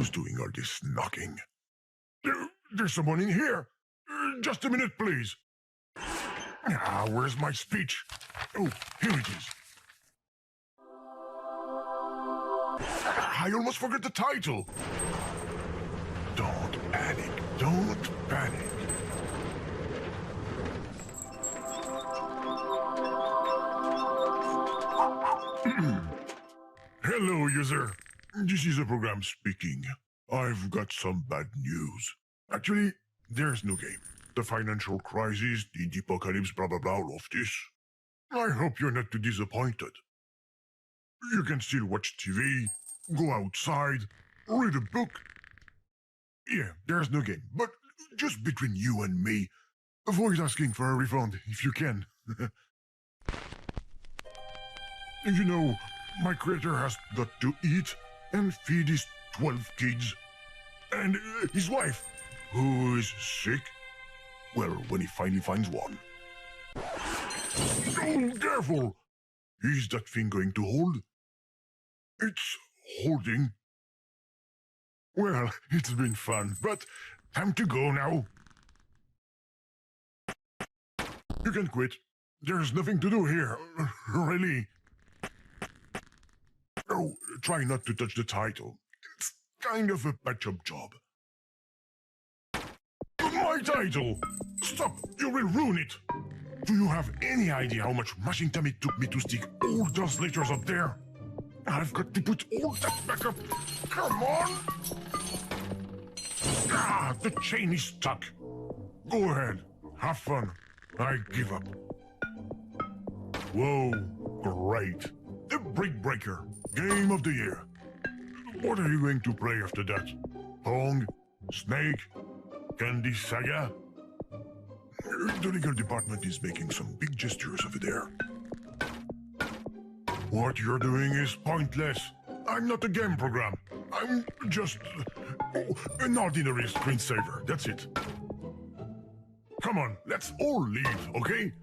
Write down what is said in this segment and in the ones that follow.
Who's doing all this knocking? There's someone in here. Just a minute, please. Where's my speech? Oh, here it is. I almost forgot the title. Don't panic. Don't panic. Hello, user. This is the program speaking. I've got some bad news. Actually, there's no game. The financial crisis, the apocalypse, blah blah blah, all of this. I hope you're not too disappointed. You can still watch TV, go outside, read a book. Yeah, there's no game, but just between you and me, avoid asking for a refund if you can. You know, my creator has got to eat and feed his 12 kids. And his wife, who is sick. Well, when he finally finds one. Oh, careful! Is that thing going to hold? It's holding. Well, it's been fun, but time to go now. You can quit. There's nothing to do here, really. Oh, try not to touch the title. It's kind of a patch-up job. My title! Stop! You will ruin it! Do you have any idea how much mashing time it took me to stick all those letters up there? I've got to put all that back up. Come on! The chain is stuck. Go ahead. Have fun. I give up. Whoa, great. The Brick Breaker. Game of the year. What are you going to play after that? Pong? Snake? Candy Saga? The legal department is making some big gestures over there. What you're doing is pointless. I'm not a game program. I'm just an ordinary screensaver. That's it. Come on, let's all leave, okay?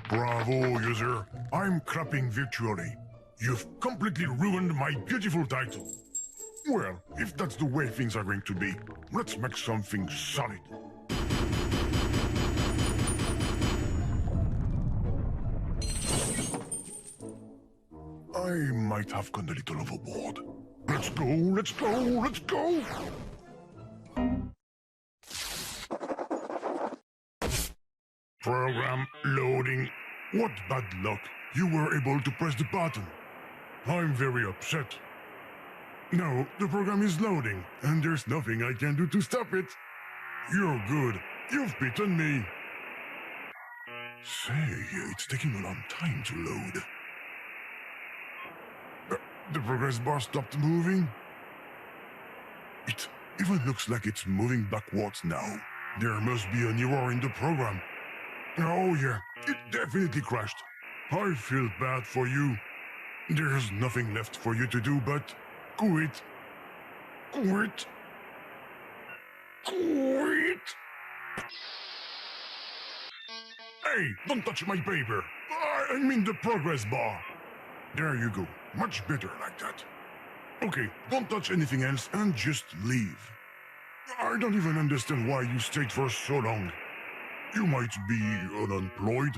Bravo, user. I'm clapping virtually. You've completely ruined my beautiful title. Well, if that's the way things are going to be, let's make something solid. I might have gone a little overboard. Let's go, let's go, let's go! Program loading. What bad luck. You were able to press the button. I'm very upset. No, the program is loading, and there's nothing I can do to stop it. You're good. You've beaten me. Say, it's taking a long time to load. The progress bar stopped moving. It even looks like it's moving backwards now. There must be an error in the program. Oh yeah, it definitely crashed. I feel bad for you. There's nothing left for you to do but quit. Quit. Quit. Hey, don't touch my paper. I mean the progress bar. There you go. Much better like that. Okay, don't touch anything else and just leave. I don't even understand why you stayed for so long. You might be unemployed,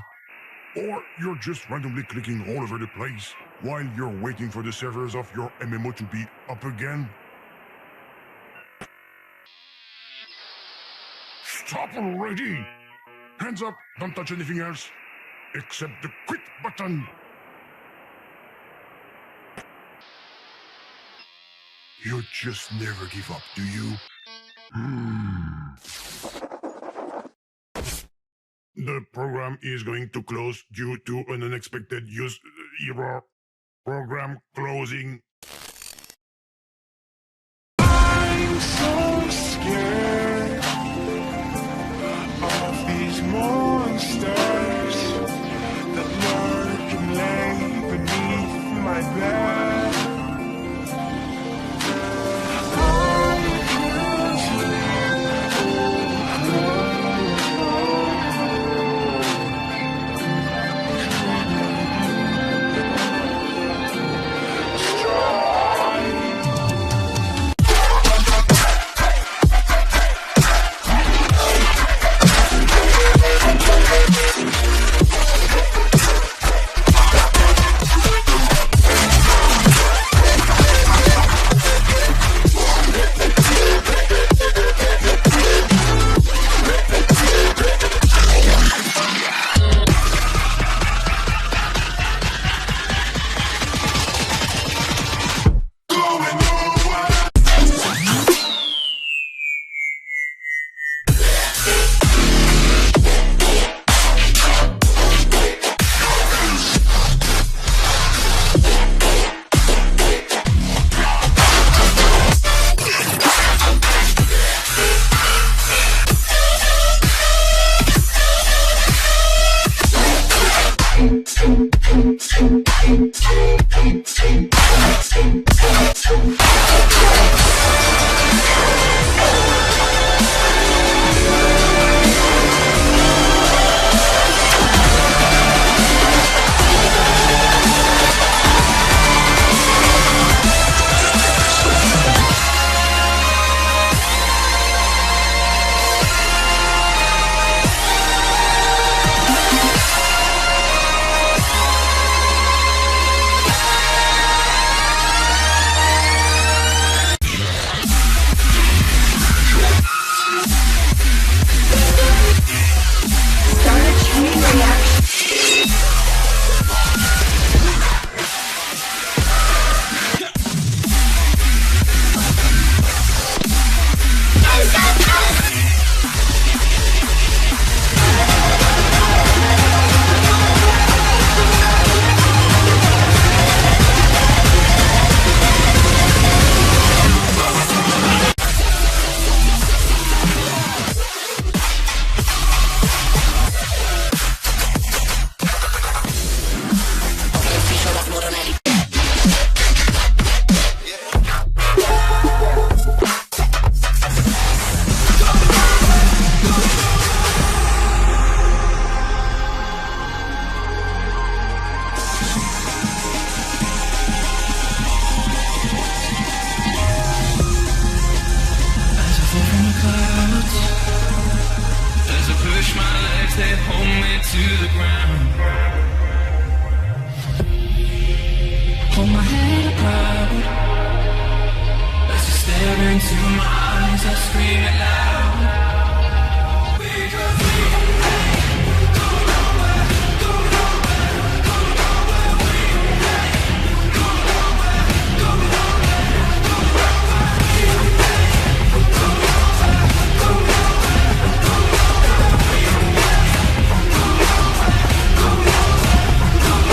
or you're just randomly clicking all over the place while you're waiting for the servers of your MMO to be up again. Stop already! Hands up, don't touch anything else, except the quit button. You just never give up, do you? The program is going to close due to an unexpected use error. Program closing. I'm so scared of these monsters that lurk and lay beneath my bed. said, hold me to the ground. Hold my head up proud. As you stare into my eyes, I scream it loud. Because we ain't go nowhere, go nowhere, go nowhere. We ain't go nowhere, go nowhere, go nowhere. We ain't go nowhere, go nowhere, go nowhere. We ain't go nowhere, go nowhere, go nowhere.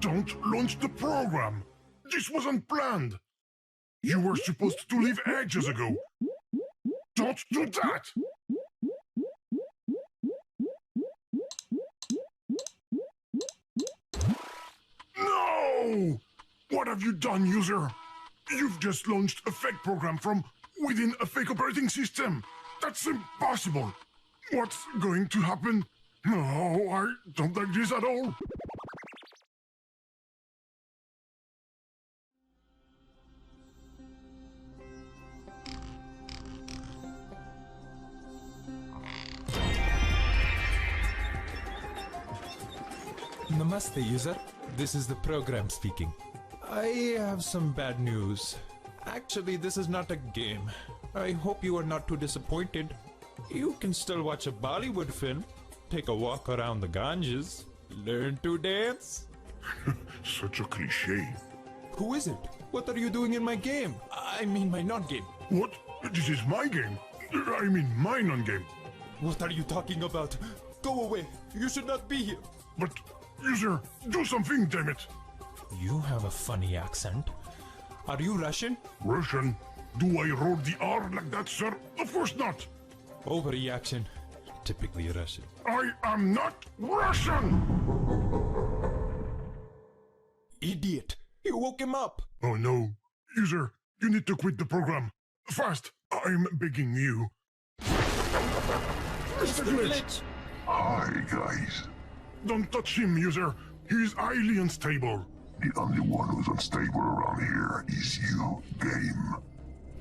Don't launch the program. This wasn't planned. You were supposed to leave ages ago. Don't do that. No! What have you done, user? You've just launched a fake program from within a fake operating system. That's impossible. What's going to happen? No, I don't like this at all. Namaste, user. This is the program speaking. I have some bad news. Actually, this is not a game. I hope you are not too disappointed. You can still watch a Bollywood film, take a walk around the Ganges, learn to dance. Such a cliche. Who is it? What are you doing in my game? I mean my non-game. What? This is my game. I mean my non-game. What are you talking about? Go away. You should not be here. But, user, do something, damn it. You have a funny accent. Are you Russian? Russian? Do I roll the R like that, sir? Of course not. Overreaction. Typically Russian. I am not Russian! Idiot. You woke him up. Oh no. User, you need to quit the program. Fast. I'm begging you. Mr. Glitch! Hi, guys. Don't touch him, user. He is highly unstable. The only one who's unstable around here is you, Game.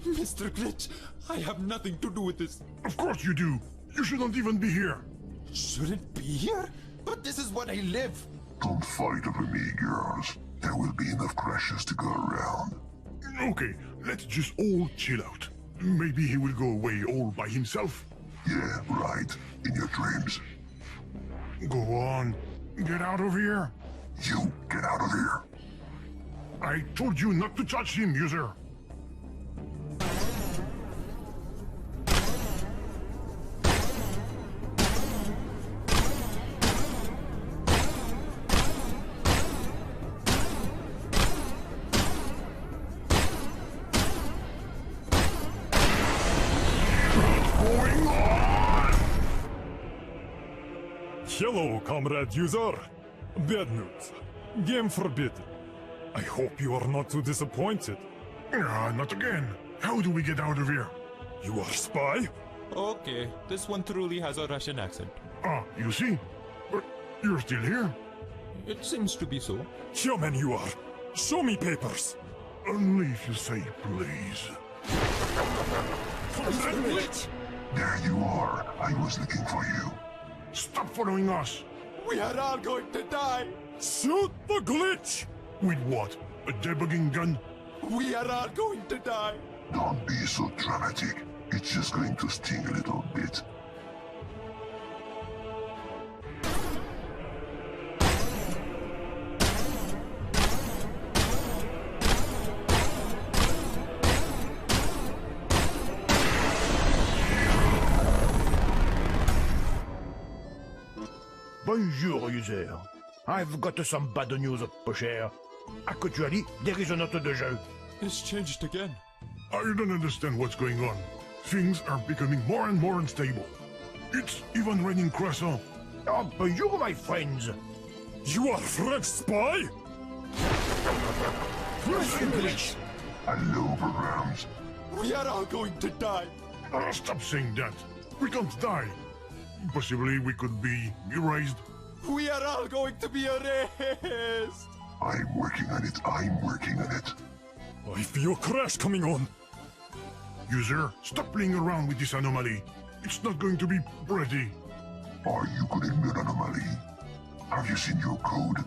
Mr. Glitch, I have nothing to do with this. Of course you do. You shouldn't even be here. Shouldn't be here? But this is what I live. Don't fight over me, girls. There will be enough crashes to go around. Okay, let's just all chill out. Maybe he will go away all by himself. Yeah, right. In your dreams. Go on. Get out of here. You get out of here. I told you not to touch him, user. Hello, comrade user. Bad news. Game forbidden. I hope you are not too disappointed. Not again. How do we get out of here? You are spy? Okay, this one truly has a Russian accent. You see? But you're still here. It seems to be so. Human you are. Show me papers. Only if you say please. There you are. I was looking for you. Stop following us. We are all going to die. Shoot the glitch! With what? A debugging gun? We are all going to die. Don't be so dramatic. It's just going to sting a little bit. Bonjour, user. I've got some bad news, pocher. Actually, there is a note de jeu. It's changed again. I don't understand what's going on. Things are becoming more and more unstable. It's even raining croissant. Oh, bonjour, my friends. You are French spy? English. Hello, programs. We are all going to die. Stop saying that. We can't die. Possibly we could be erased. We are all going to be erased! I'm working on it. I'm working on it. I feel crash coming on. User, stop playing around with this anomaly. It's not going to be pretty. Are you good at Mute Anomaly? Have you seen your code?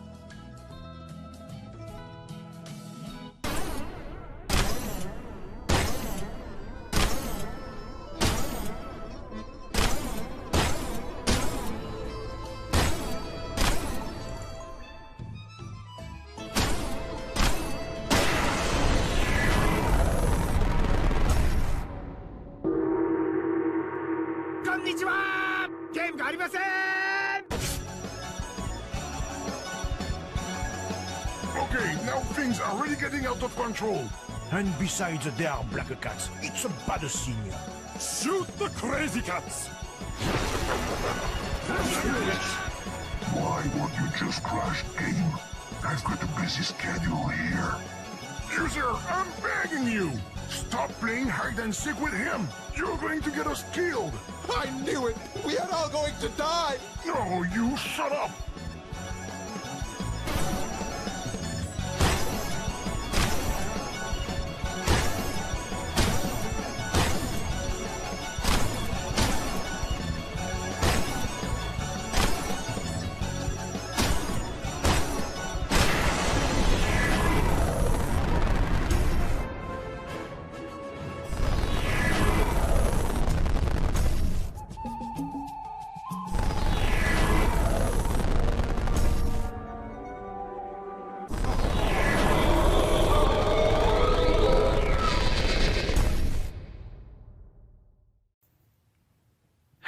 Okay, now things are really getting out of control. And besides, they are black cats. It's a bad sign. Shoot the crazy cats! Why won't you just crash game? I've got a busy schedule here. User, I'm begging you! Stop playing hide and seek with him! You're going to get us killed! I knew it! We are all going to die! No, you shut up!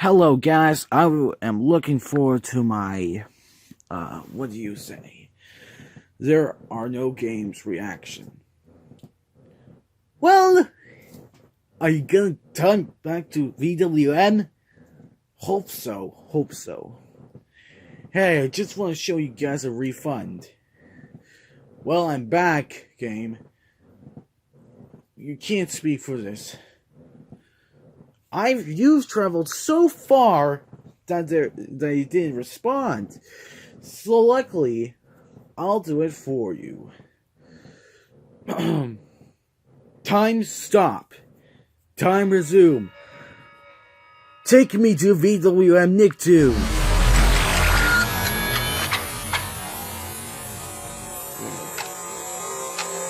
Hello guys, I am looking forward to my, what do you say? There are no games reaction. Well, are you gonna turn back to VWN? Hope so. Hey, I just want to show you guys a refund. Well, I'm back, game. You can't speak for this. You've traveled so far that they didn't respond. So luckily, I'll do it for you. Time stop. Time resume. Take me to VWM Nicktoons.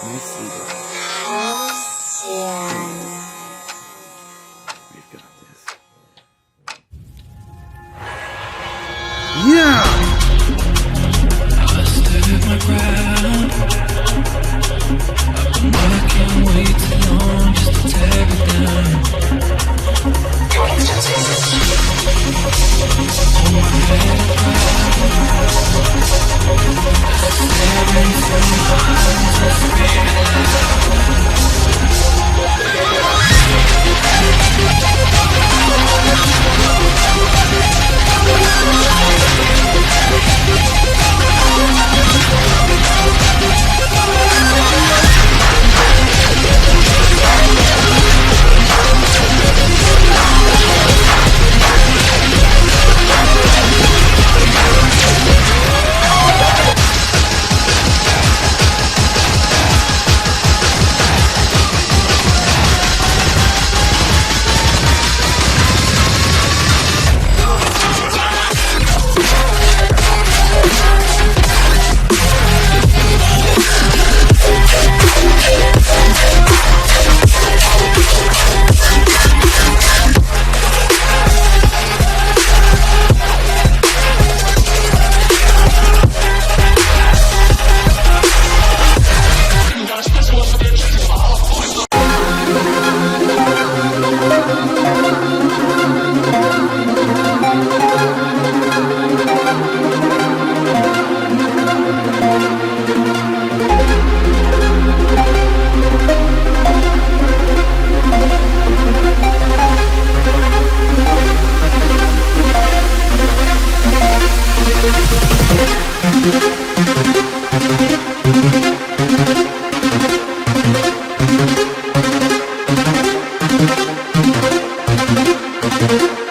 Let me see that. We've got this. Yeah! I stood my ground. I can't wait too long just to tear it down. Hold my head proud. Staring through my eyes, I scream it loud.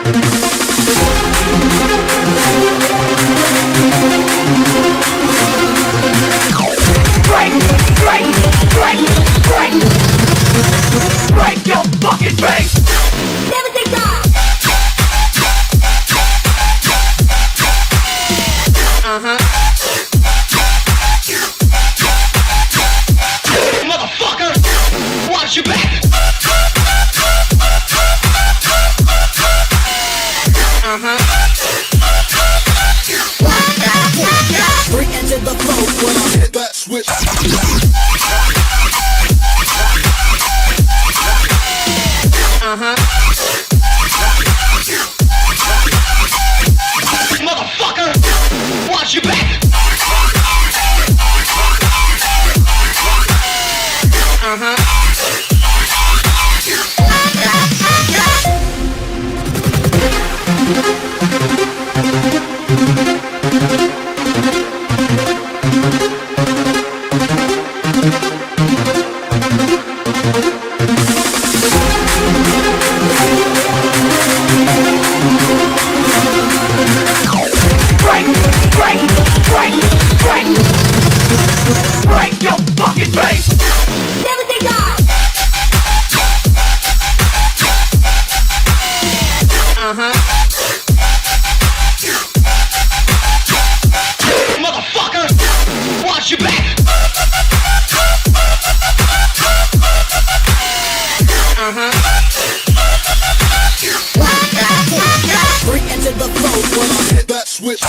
Break your fucking face! Never think that! Motherfucker! Watch your back! Bring it to the flow when I hit that switch. Motherfucker! Watch your back! Break your fucking face! Never think that! Motherfucker! Watch your back! Bring it to the flow when I hit that switch.